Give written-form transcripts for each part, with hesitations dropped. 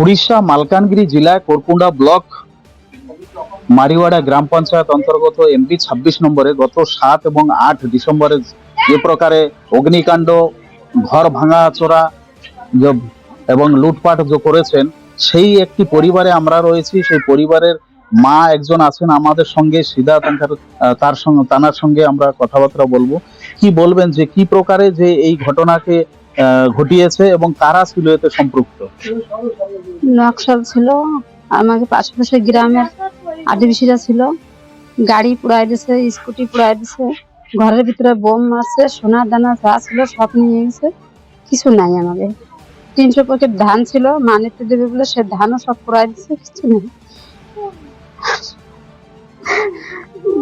উড়িষ্যা মালকানগিরি জেলা কোরকুন্ডা ব্লক মারিওয়াড়া গ্রাম পঞ্চায়েত অন্তর্গত এমপি 26 নম্বরে গত 7 এবং 8 ডিসেম্বরে যে প্রকারে অগ্নিকাণ্ড, ঘর ভাঙাচোরা এবং লুটপাট যে করেছেন, সেই একটি পরিবারে আমরা রয়েছি। সেই পরিবারের মা একজন আছেন আমাদের সঙ্গে, সিধা তানার সঙ্গে আমরা কথাবার্তা বলবো। কি বলবেন যে কি প্রকারে যে এই ঘটনাকে ঘটিয়েছে এবং কারা ছিল এতে সম্পৃক্ত? নকশাল ছিল, আমাকে পাশাপাশি গ্রামের আদিবাসীরা ছিল। গাড়ি পুড়াই দিছে, স্কুটি পুড়াই দিছে, ঘরের ভিতরে বোম মারছে, সোনা দানা যা ছিল সব নিয়ে গেছে। কিছু নাই আমাদের। 300 প্যাকেট ধান ছিল, মা নিতে দেবে বলে সে ধানও সব পুড়াই দিছে, কিছু নেই।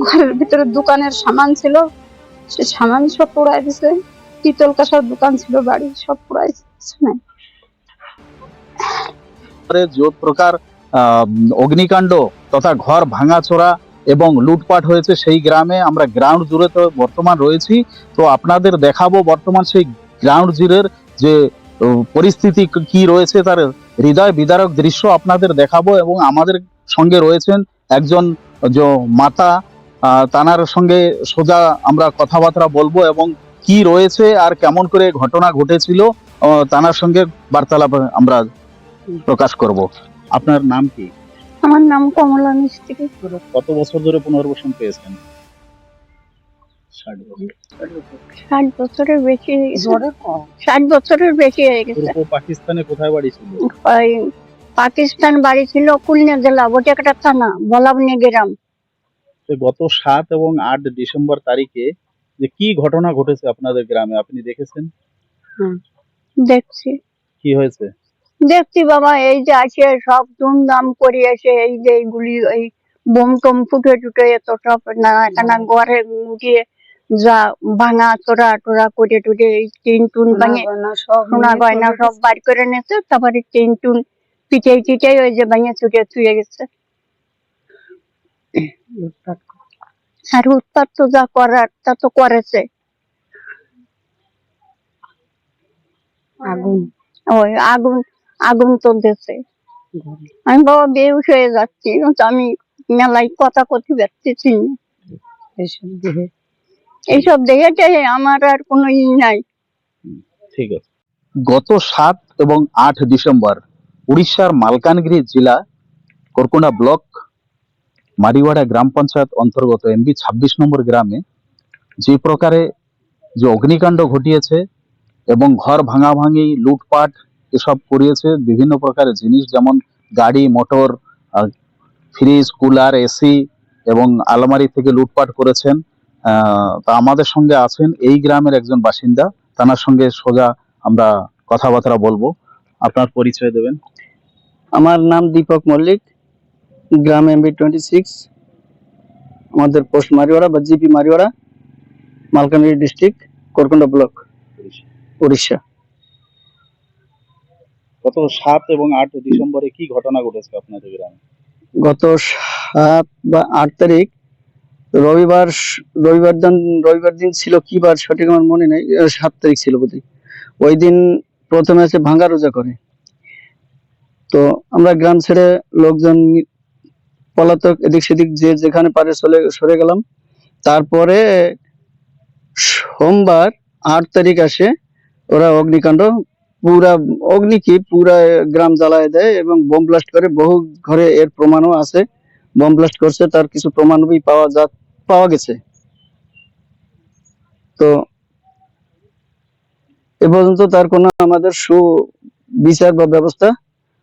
ঘরের ভিতরে দোকানের সামান ছিল, সে সামান সব পুড়াই দিছে। পিতল কাঁসার দোকান ছিল, বাড়ি সব পুড়াই, কিছু নাই। যে প্রকার অগ্নিকাণ্ড তথা ঘর ভাঙাচোরা এবং লুটপাট হয়েছে সেই গ্রামে আমরা গ্রাউন্ড জুড়ে তো বর্তমান রয়েছি। তো আপনাদের দেখাবো বর্তমান সেই গ্রাউন্ড জিরোর যে পরিস্থিতি কি রয়েছে, তার হৃদয় বিদারক দৃশ্য আপনাদের দেখাবো। এবং আমাদের সঙ্গে রয়েছেন একজন যে মাতা, তানার সঙ্গে সোজা আমরা কথাবার্তা বলবো এবং কি রয়েছে আর কেমন করে ঘটনা ঘটেছিল তানার সঙ্গে বার্তালাপ আমরা প্রকাশ করব। আপনার নাম কি? আমার নাম কমলা মিস্ত্রি। কত বছর ধরে পুনর্বাসন পেয়েছেন? 60 বছরের বেশি, 60 বছরের বেশি হয়ে গেছে। পূর্ব পাকিস্তানে কোথায় বাড়ি ছিল? ওই পাকিস্তান বাড়ি ছিল খুলনা জেলা বটিয়াকাটা থানা বলাবনি গ্রাম। গত 7 এবং 8 ডিসেম্বর তারিখে যে কি ঘটনা ঘটেছে আপনাদের গ্রামে আপনি দেখেছেন? দেখছি। কি হয়েছে? দেখছি বাবা, এই যে আসে সব দুমদাম করে এসে এই যে এইগুলি এই বোম টোম ফুটে টুটে এত সব নানা ঘরে উঠিয়ে যা ভাঙা চোরা টোরা করে টুটে এই টিন টুন ভাঙে সোনা গয়না সব বার করে নিয়েছে। তারপরে টিন টুন পিটে টিটে ওই যে ভাঙে চুটে ছুঁয়ে গেছে। আর উৎপাত তো যা করার তা তো করেছে। আগুন, ওই আগুন আগুন চলতেছে। আমি বাবা বেহুশ হয়ে যাচ্ছি, আমি মেলায় কথা কথি ব্যর্থেছি। এইসব দেখে আমার আর কোনো ই নাই। ঠিক আছে। গত 7 এবং 8 ডিসেম্বর উড়িষ্যার মালকানগিরি জেলা কোরকুন্ডা ব্লক মারিওয়াড়া গ্রাম পঞ্চায়েত অন্তর্গত এমবি 26 নম্বর গ্রামে যে প্রকারে যে অগ্নিকাণ্ড ঘটিয়েছে এবং ঘর ভাঙাভাঙি, লুটপাট এসব করিয়েছে, বিভিন্ন প্রকারের জিনিস যেমন গাড়ি, মোটর, ফ্রিজ, কুলার, এসি এবং আলমারি থেকে লুটপাট করেছেন। তা আমাদের সঙ্গে আছেন এই গ্রামের একজন বাসিন্দা, তার সঙ্গে সোজা আমরা কথাবার্তা বলবো। আপনার পরিচয় দেবেন? আমার নাম দীপক মল্লিক, গ্রাম এমবি 26, আমাদের পোস্ট মারিওয়াড়া বা GP Mariwada, Malkangiri district, Korukonda block, Orissa. গত 7 এবং 8 ডিসেম্বরে কি ঘটনা ঘটেছে আপনাদের গ্রামে? গত 7 বা 8 তারিখ রবিবার দিন ছিল, কি বার সঠিক আমার মনে নেই, 7 তারিখ ছিল বোধহয়। ওই দিন প্রথমে আছে ভাঙ্গা রোজা করে। তো আমরা গ্রাম ছেড়ে লোকজন পলাতক এদিক সেদিক যে যেখানে পারে সরে গেলাম। তারপরে সোমবার 8 তারিখ আসে ওরা অগ্নিকাণ্ড, পুরা গ্রাম জ্বালায় দেয় এবং বোম ব্লাস্ট করে। বহু ঘরে এর প্রমাণও আছে, বোম ব্লাস্ট করছে, তার কিছু প্রমাণও পাওয়া গেছে। তো এ পর্যন্ত তার কোনো আমাদের সুবিচার বা ব্যবস্থা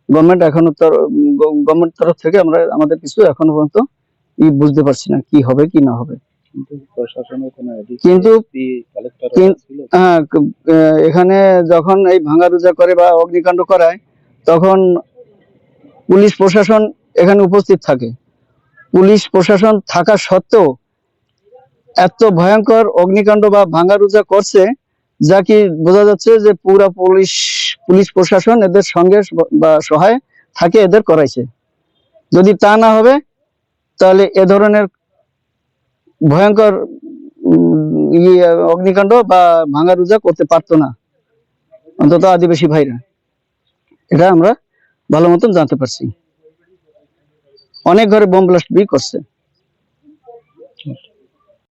গভর্নমেন্ট তরফ থেকে আমরা আমাদের কিছু এখনো পর্যন্ত বুঝতে পারছি না কি হবে কি না হবে। কিন্তু এখানে যখন এই ভাঙা রোজা করে বা অগ্নিকাণ্ড করায় তখন পুলিশ প্রশাসন এখানে উপস্থিত থাকে। পুলিশ প্রশাসন থাকা সত্ত্বেও এত ভয়ঙ্কর অগ্নিকাণ্ড বা ভাঙা রোজা করছে, যা কি বোঝা যাচ্ছে যে পুরা পুলিশ প্রশাসন এদের সঙ্গে বা সহায় থাকে, এদের করাইছে। যদি তা না হবে তাহলে এ ধরনের ভয়ঙ্কর অগ্নিকাণ্ড বা ভাঙা রোজা করতে পারতো না, অন্তত আদিবাসী ভাইরা। এটা আমরা ভালো মতন জানতে পারছি। অনেক ঘরে বোম ব্লাস্ট বি করছে।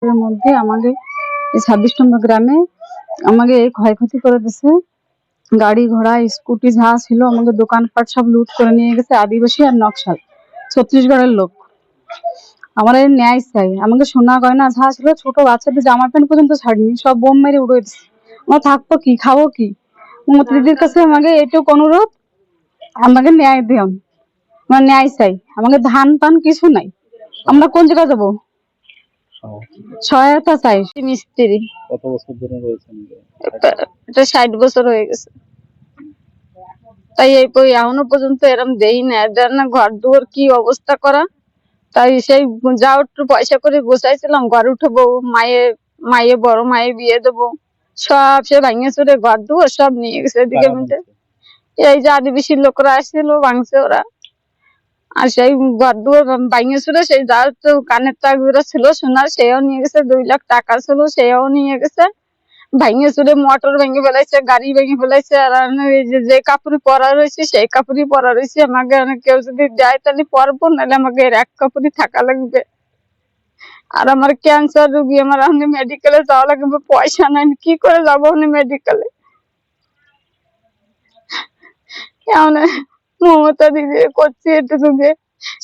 এর মধ্যে আমাদের এই 26 নম্বর গ্রামে আমাকে ক্ষয়ক্ষতি করে দিছে। গাড়ি ঘোড়া স্কুটি যা ছিল আমাদের দোকানপাট সব লুট করে নিয়ে গেছে আদিবাসী আর নকশাল, ছত্তিশগড়ের লোক। আমার এই ন্যায় চাই। আমাকে সোনা গয়না যা ছিল, ছোট বাচ্চাদের জামা প্যান্ট পর্যন্ত ছাড়িনি, সব বোম মেরে উড়ে দিচ্ছে। আমরা থাকবো কি, খাবো কি? মন্ত্রীদের কাছে আমাকে এইটুকু অনুরোধ, আমাকে ন্যায় দেন। আমার ন্যায় চাই। আমাকে ধান পান কিছু নাই, আমরা কোন জায়গায় যাবো? সহায়তা চাই। মিস্ত্রি কত বছর ধরে রয়েছেন? এটা 60 বছর হয়ে গেছে। তাই এই এখনো পর্যন্ত এরম দেই না, এদের না ঘর দুয়ার কি অবস্থা করা। তাই সেই যা একটু পয়সা করে গোছাইছিলাম ঘর উঠবো, মায়ে বড় মায়ে বিয়ে দেবো, সব সে ভাঙে চুরে ঘর দুয়ার সব নিয়ে গেছে এদিকে মিটে। এই যে আদিবাসী লোকরা আসছিল ভাঙছে ওরা। আর সেই ঘর দুয়ার ভাঙে চুরে সেই যা একটু কানের টাকা ছিল সোনার, সেও নিয়ে গেছে। 2 লাখ টাকা ছিল, সেও নিয়ে গেছে। ভাঙে চুরে মোটর ভেঙে ফেলাইছে, গাড়ি ভেঙে ফেলাইছে। আর এই যে কাপড় পরা রয়েছে সেই কাপড়ই পরা রয়েছে। আমাকে কেউ যদি দেয় তাহলে পরবো, নাহলে আমাকে এর এক কাপড়ই থাকা লাগবে। আর আমার ক্যান্সার রোগী, আমার মেডিকেলে যাওয়া লাগবে, পয়সা নাই, আমি কি করে যাবো মেডিকেলে? মমতা দিদি করছি, একটু যদি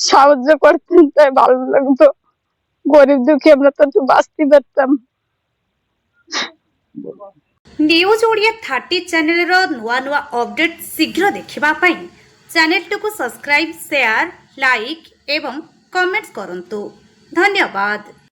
সাহায্য করতেন তাই ভালো লাগতো। গরিব দুঃখী আমরা তো একটু বাঁচতে পারতাম। न्यूज ओडिया 30 चैनल नुआ नुआ अपडेट शीघ्र देखा चैनल को सब्सक्राइब शेयर लाइक एवं कमेंट्स करंतु। धन्यवाद।